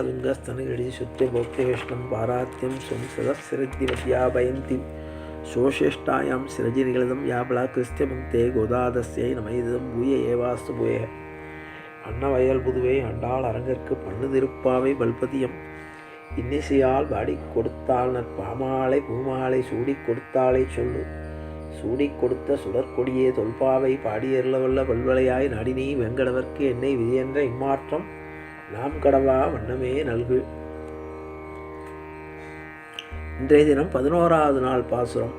துங்கஸ்தனகிடி சுத்திய போக்திவேஷ்டம் பாராத்தியம் சும் சதசிரத்தி வித்யாபயந்தி சோஷேஷ்டாயாம் சிரஜி நிகழ்தம் யாபலா கிறிஸ்திய முக்தே கோதாதஸ்யை நமைதம் பூய ஏவாஸ்து பூய அன்னவயல் புதுவை அண்டாள் அரங்கற்கு பண்ணுதிருப்பாவை பல்பதியம் இன்னிசையால் வாடி கொடுத்தாள் நற்பாமாலை பூமாலை சூடி கொடுத்தாளை சொல்லு சூடி கொடுத்த சுடற்கொடியே தொல்பாவை பாடியருளவல்ல பல்வளையாய் நடினி வெங்கடவர்க்கு என்னை விதியென்ற இம்மாற்றம் நாம் கடவா வண்ணமே நல்கு. இன்றைய தினம் 11வது நாள் பாசுரம்.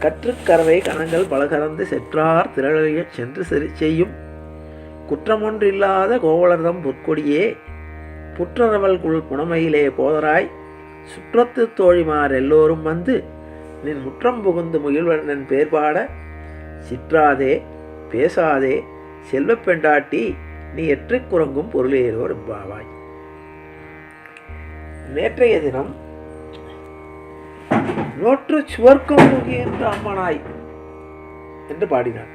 கற்றுக்கரவை கணங்கள் பலகறந்து செற்றார் திரளைய சென்று சரி செய்யும் குற்றமொன்றில்லாத கோவலர்தம் பொற்கொடியே புற்றரவல் குள் புனமையிலே போதராய் சுற்றத்து தோழிமார் எல்லோரும் வந்து நின் முற்றம் புகுந்து முகில்வண்ணன் பேர்பாட சிற்றாதே பேசாதே செல்வப் பெண்டாட்டி நீ எற்றிக் குறங்கும் பொருளேரோர் பாவாய். நேற்றைய தினம் நோற்று சுவர்க்கம் முகின்ற அம்மனாய் என்று பாடினார்.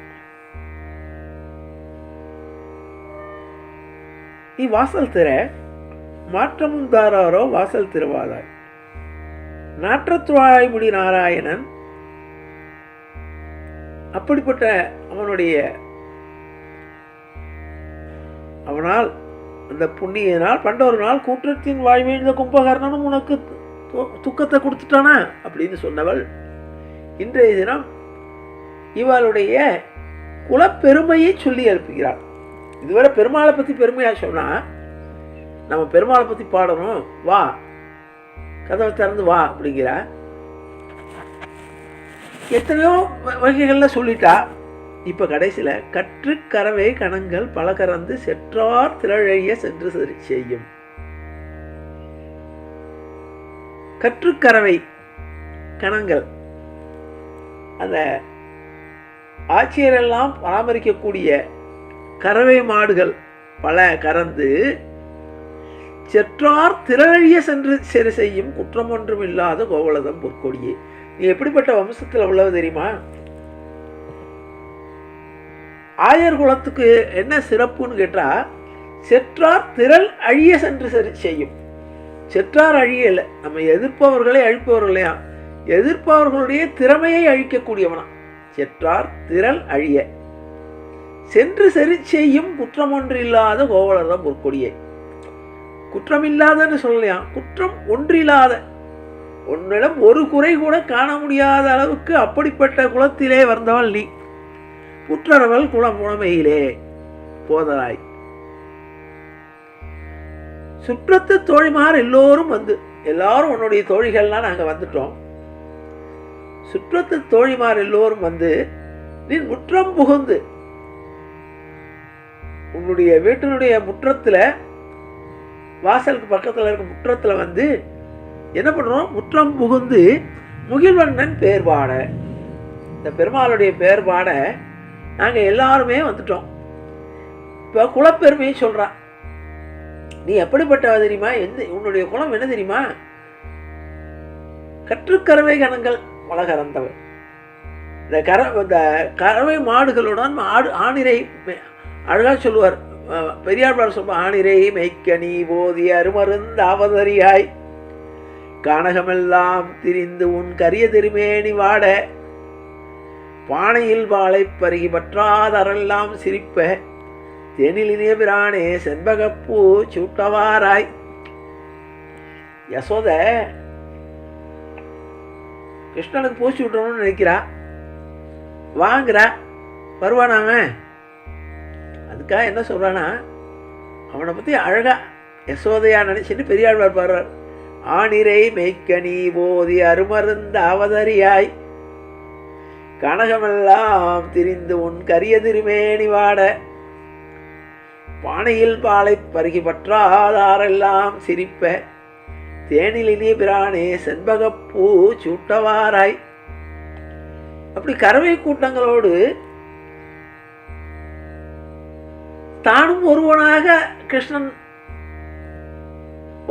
நீ வாசல் திற மாற்றமும் தாராரோ வாசல் திருவாதாய். நாற்றத்துவாய்முடி நாராயணன் அப்படிப்பட்ட அவனால் அந்த புண்ணியனால் பண்டொரு நாள் கூற்றத்தின் வாய்வீழ்ந்த கும்பகர்ணனும் உனக்கு துக்கத்தை கொடுத்துட்டானா அப்படின்னு சொன்னவள் இன்றைய தினம் இவளுடைய குலப்பெருமையை சொல்லி எழுப்புகிறாள். இதுவரை பெருமாளை பற்றி பெருமையா சொன்னா நம்ம பெருமாளை பற்றி பாடணும், வா கதவை திறந்து வா அப்படிங்கிற எத்தனையோ வகைகளில் சொல்லிட்டா. இப்போ கடைசியில் கற்றுக்கரவை கணங்கள் பல கறந்து செற்றார் திரழைய சென்று சரி செய்யும். கற்றுக்கரவை கணங்கள் அந்த ஆட்சியரெல்லாம் பராமரிக்கக்கூடிய கறவை மாடுகள் பல கறந்து செற்றார் திரழிய சென்று சரி செய்யும் குற்றம் ஒன்றும் இல்லாத கோவலதம் பொற்கொடியே. நீ எப்படிப்பட்ட வம்சத்தில் உள்ளது தெரியுமா? ஆயர் குலத்துக்கு என்ன சிறப்புன்னு கேட்டா, செற்றார் திரள் அழிய சென்று சரி செய்யும். செற்றார் அழியல, நம்ம எதிர்ப்பவர்களை அழிப்பவர்களையா, எதிர்ப்பவர்களுடைய திறமையை அழிக்கக்கூடியவனா. செற்றார் திரள் அழிய சென்று சரி செய்யும் குற்றம் ஒன்று இல்லாத கோவலதம் பொற்கொடியே. குற்றமில்லாதன்னு சொல்லலையா, குற்றம் ஒன்றில்லாத, உன்னிடம் ஒரு குறை கூட காண முடியாத அளவுக்கு அப்படிப்பட்ட குலத்திலே வந்தவள் நீ. புற்றரவல் குலம் புனமையிலே போதராய். சுற்றத்து தோழிமார் எல்லோரும் வந்து, எல்லாரும் உன்னுடைய தோழிகள்லாம் நாங்கள் வந்துட்டோம். சுற்றத்து தோழிமார் எல்லோரும் வந்து நீ முற்றம் புகுந்து உன்னுடைய வீட்டினுடைய முற்றத்தில் வாசலுக்கு பக்கத்தில் இருக்க முற்றத்தில் வந்து என்ன பண்ணுறோம், முற்றம் புகுந்து முகில்வண்ணன் பேர் பாட. இந்த பெருமாளுடைய பேர் பாட நாங்கள் எல்லாருமே வந்துட்டோம். இப்போ குலப்பெருமையை சொல்கிறான். நீ எப்படிப்பட்டவ தெரியுமா? உன்னுடைய குலம் என்ன தெரியுமா? கற்றுக்கரவை கணங்கள் வளகறந்தவள். இந்த கறவை மாடுகளுடன் ஆணிரை அழகாக சொல்லுவார் பெரியாழ்வார் சொல்ல, ஆணிரை மெய்க்கனி போதி அருமருந்து அவதரியாய் கானகமெல்லாம் திரிந்து உன் கரிய திருமேனி வாட பானையில் வாழை பருகி பற்றாதரெல்லாம் சிரிப்ப தேனிலினிய பிரானே செண்பகப்பூ சூட்டவாராய். யசோத கிருஷ்ணனுக்கு பூச்சி விட்டணும்னு நினைக்கிறா, வாங்குறா, வருவானாம. அதுக்காக என்ன சொல்றானா, அவனை பற்றி அழகா யசோதையா நினைச்சிட்டு பெரியாழ்வார் பாடுறார். ஆணிரை மெய்க்கனி போதி அருமருந்த அவதரியாய் கனகமெல்லாம் திரிந்து உன் கரிய திருமேனி வாட பானையில் பாலை பருகி பற்றாதாரெல்லாம் சிரிப்ப தேனிலினிய பிரானே செண்பகப்பூ சூட்டவாராய். அப்படி கறவை கூட்டங்களோடு தானும் ஒருவனாக கிருஷ்ணன்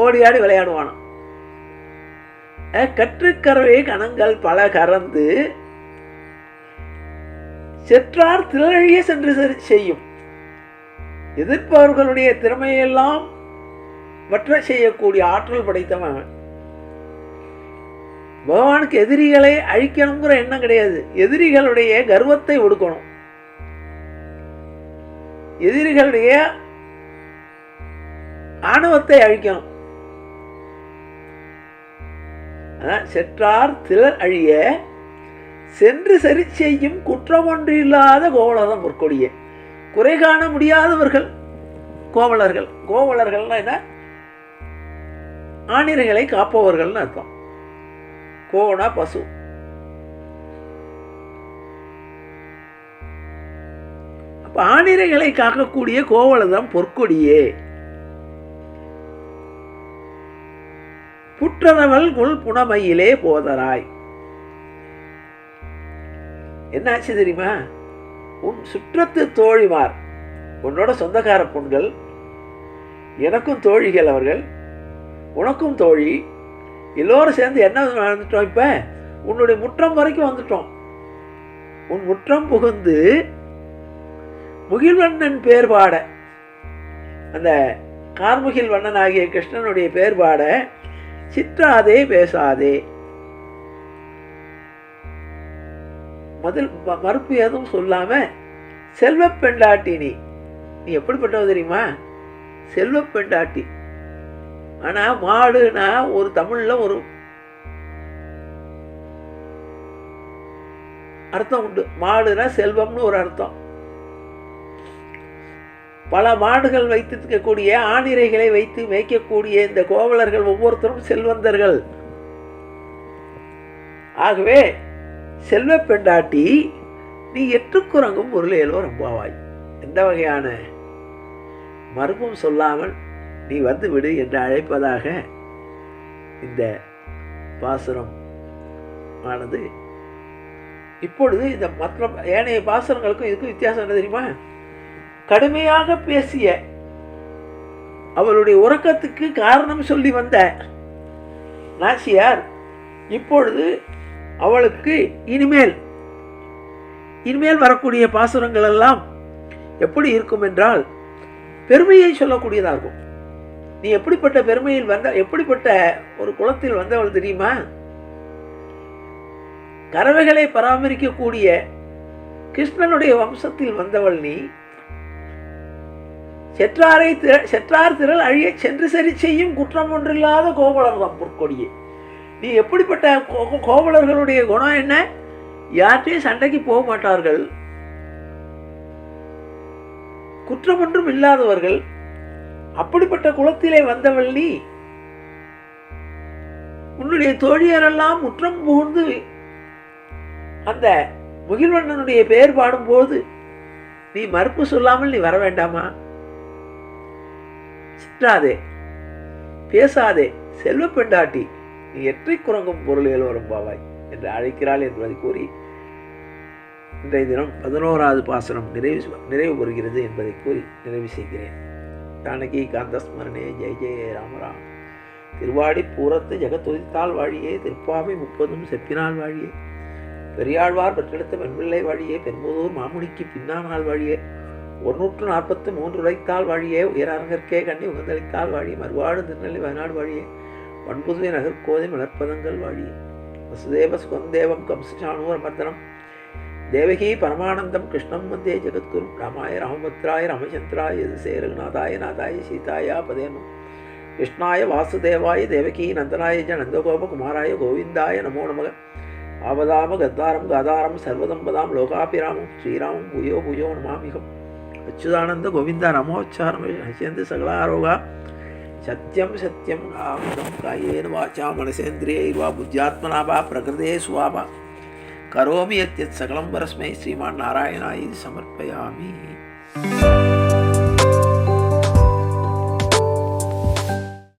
ஓடியாடி விளையாடுவானான். கற்றுக்கரவை கணங்கள் பல கறந்து செற்றார் திரழிய சென்று செய்யும். எதிர்ப்பவர்களுடைய திறமையெல்லாம் வற்ற செய்யக்கூடிய ஆற்றல் படைத்தவன் அவன். பகவானுக்கு எதிரிகளை அழிக்கணுங்கிற எண்ணம் கிடையாது. எதிரிகளுடைய கர்வத்தை ஒடுக்கணும், எதிரிகளுடைய ஆணவத்தை அழிக்கணும். செற்றார் திரள் அழிய சென்று சரி செய்யும் குற்றம் ஒன்று இல்லாத கோவலதம் பொற்கொடிய. குறை காண முடியாதவர்கள் கோவலர்கள். கோவலர்கள்னா என்ன? ஆணிரைகளை காப்பவர்கள்னு அர்த்தம். கோனா பசு. அப்ப ஆணிரைகளை காக்கக்கூடிய கோவலதம் பொற்கொடியே. புற்றனவள் குள் புனமையிலே போதராய். என்னாச்சு தெரியுமா? உன் சுற்றத்து தோழிமார், உன்னோட சொந்தக்கார பொண்கள், எனக்கும் தோழிகள் அவர்கள், உனக்கும் தோழி, எல்லோரும் சேர்ந்து என்ன வந்துட்டோம்? இப்ப உன்னுடைய முற்றம் வரைக்கும் வந்துட்டோம். உன் முற்றம் புகுந்து முகில்வண்ணன் பேர் பாட, அந்த கார்முகில் வண்ணன் ஆகிய கிருஷ்ணனுடைய பேர் பாட சிற்றாதே பேசாதே. மறுப்பு எதுவும் சொல்லாம செல்வ பெண்டாட்டி நீ. நீ எப்படிப்பட்டவ தெரியுமா? செல்வ பெண்டாட்டி. ஆனா மாடுனா ஒரு தமிழ்ல ஒரு அர்த்தம் உண்டு. மாடுனா செல்வம்னு ஒரு அர்த்தம். பல மாடுகள் வைத்திருக்கக்கூடிய ஆணிரைகளை வைத்து மேய்க்கக்கூடிய இந்த கோவலர்கள் ஒவ்வொருத்தரும் செல்வந்தர்கள். ஆகவே செல்வ பெண்டாட்டி நீ எட்டுக்குறங்கும் பொருளையலோ ரொம்பவாய். எந்த வகையான மறுப்பும் சொல்லாமல் நீ வந்து விடு என்று அழைப்பதாக இந்த பாசுரம் ஆனது. இப்பொழுது இந்த மற்ற ஏனைய பாசுரங்களுக்கும் இதுக்கும் வித்தியாசம் என்ன தெரியுமா? கடுமையாக பேசிய அவளுடைய உறக்கத்துக்கு காரணம் சொல்லி வந்த நாச்சியார் இப்பொழுது அவளுக்கு இனிமேல் வரக்கூடிய பாசுரங்கள் எல்லாம் எப்படி இருக்கும் என்றால் பெருமையை சொல்லக்கூடியதாக இருக்கும். நீ எப்படிப்பட்ட பெருமையில் வந்த, எப்படிப்பட்ட ஒரு குலத்தில் வந்தவள் தெரியுமா? கறவைகளை பராமரிக்கக்கூடிய கிருஷ்ணனுடைய வம்சத்தில் வந்தவள் நீ. செற்றார் திரள் அழிய சென்று சரி செய்யும் குற்றம் ஒன்றில்லாத கோவலர்தான் பொற்கொடியே. நீ எப்படிப்பட்ட கோவலர்களுடைய குணம் என்ன? யார்கிட்டையும் சண்டைக்கு போக மாட்டார்கள், குற்றம் ஒன்றும் இல்லாதவர்கள். அப்படிப்பட்ட குலத்திலே வந்தவள் நீ. உன்னுடைய தோழியரெல்லாம் முற்றம் புகுந்து அந்த முகில்வண்ணனுடைய பெயர் பாடும்போது நீ மறுப்பு சொல்லாமல் நீ வர வேண்டாமா? சிற்றாதே பேசாதே செல்வ பெண்டாட்டி நீ எற்றை குறங்கும் பொருளில் வரும் பாவாய் என்று அழைக்கிறாள் என்பதை கூறி இன்றைய தினம் 11வது பாசனம் நிறைவு பெறுகிறது என்பதை கூறி நிறைவு செய்கிறேன். ஜானகி காந்தஸ்மரணே ஜெய ஜெய ராமராம். திருவாடி பூரத்து ஜெகத்துதித்தால் வாழியே, திருப்பாவை 30 செப்பினால் வாழியே, பெரியாழ்வார் பெற்றெடுத்த பெண்பிள்ளை வாழியே, பெரும்புதூர் மாமுனிக்கு பின்னானால் வாழியே, 143 உழைத்தால் வாழியே, உயரங்கற்கே கண்ணி உகந்தளித்தால் வாழியே, மறுவாடு திருநெல்லி வயநாடு வாழியே, வன்புதுவை நகர்கோதை மலர்ப்பதங்கள் வாழியே, வசுதேவ சுகந்தேவம் கம்சானூர மர்தனம் தேவகி பரமானந்தம் கிருஷ்ணம் வந்தே ஜெகத்குரு ராமாய ராமபத்ராய ராமச்சந்திராய யதுசே ரகுநாதாய நாதாய சீதாயா பதேனம் கிருஷ்ணாய வாசுதேவாய தேவகி நந்தனாய ஜ நந்தகோபகுமாராய கோவிந்தாய நமோ நமக. ஆவதாம கத்தாரம் காதாரம் சர்வதம்பதாம் லோகாபிராமம் ஸ்ரீராமம் பூயோ பூயோ நமாமிகம். அச்சுதானந்த கோவிந்தா நமோச்சாரம் ஹசேந்து சகலாரோகா. சத்யம் சத்யம் ராமதம் காயேன வாச்சா மனசேந்திரியைர்வா புத்தியாத்மனாபா பிரகிருதே சுவாபா கரோமி யத்யத் சகலம் பரஸ்மை ஸ்ரீமான் நாராயணாய சமர்ப்பயாமி.